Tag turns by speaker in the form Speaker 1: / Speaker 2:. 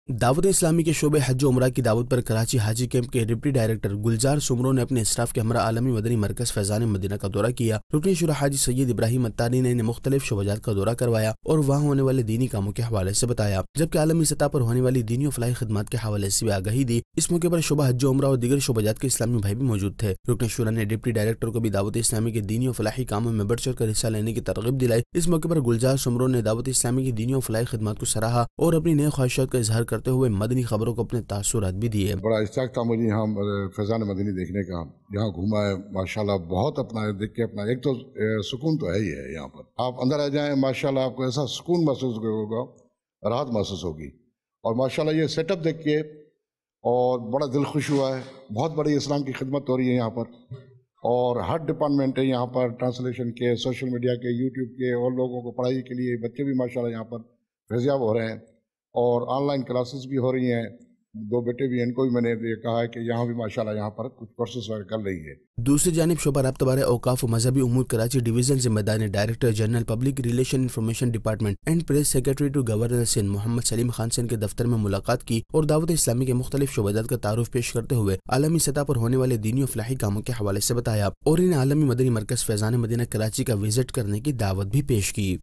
Speaker 1: दावत इस्लामी के शोबे हज उमरा की दावत पर कराची हाजी कैंप के डिप्टी डायरेक्टर गुलजार सुमरो ने अपने स्टाफ के हमरा आलमी मदनी मरकज फैजान मदीना का दौरा किया। रुकन शुरा हाजी सैयद इब्राहिम अत्तारी ने इन्हें मुख्तलिफ शोबाजात का दौरा करवाया और वहाँ होने वाले दीनी कामों के हवाले से बताया, जबकि आलमी सतह पर होने वाली दीनी और फलाही खिदमत के हवाले से भी आगाही दी। इस मौके पर शोबा हज उमरा और दीगर शोबाजात के इस्लामी भाई भी मौजूद थे। रुकन शुरा ने डिप्टी डायरेक्टर को भी दावत इस्लामी के दीनी और फलाही कामों में बढ़ चढ़ कर हिस्सा लेने की तरगीब दिलाई। इस मौके पर गुलजार सुमरो ने दावत इस्लामी की दीनी और फलाही खिदमत को सराहा और अपनी नई ख्वाहिशात का इजहार करते हुए मदनी खबरों को अपने तासुरात भी दिए।
Speaker 2: बड़ा इश्तियाक था मुझे यहाँ फैज़ान मदनी देखने का। यहाँ घूमा है माशाल्लाह, बहुत अपना देख के अपना एक तो सुकून तो है ही है। यहाँ पर आप अंदर आ जाएं माशाल्लाह आपको ऐसा सुकून महसूस होगा, राहत महसूस होगी। और माशाल्लाह ये सेटअप देख के और बड़ा दिल खुश हुआ है। बहुत बड़ी इस्लाम की खिदमत हो रही है यहाँ पर और हर डिपार्टमेंट है यहाँ पर, ट्रांसलेशन के, सोशल मीडिया के, यूट्यूब के, और लोगों को पढ़ाई के लिए बच्चे भी माशाल्लाह यहाँ पर फैज़याब हो रहे हैं और ऑनलाइन क्लासेस भी हो रही हैं। दो बेटे भी, इनको भी मैंने ये कहा है कि यहाँ भी माशाल्लाह यहाँ पर कुछ कोर्सेस वगैरह कर रही है।
Speaker 1: दूसरी जानिब शोबा राब्ता बारे औकाफ और मजहबी उमूर कराची डिवीजन जिम्मेदार director general public relation information department and press secretary to governor Sindh Mohammad Salim Khan से इनके दफ्तर में मुलाकात की और दावत इस्लामी के मुख्तलिफ शोबाजात का तारुफ पेश करते हुए आलमी सतह पर होने वाले दीनी और फलाही कामों के हवाले से बताया और इन्हें आलमी मदनी मरकज फैजान मदीना कराची का विजिट करने की दावत भी पेश की।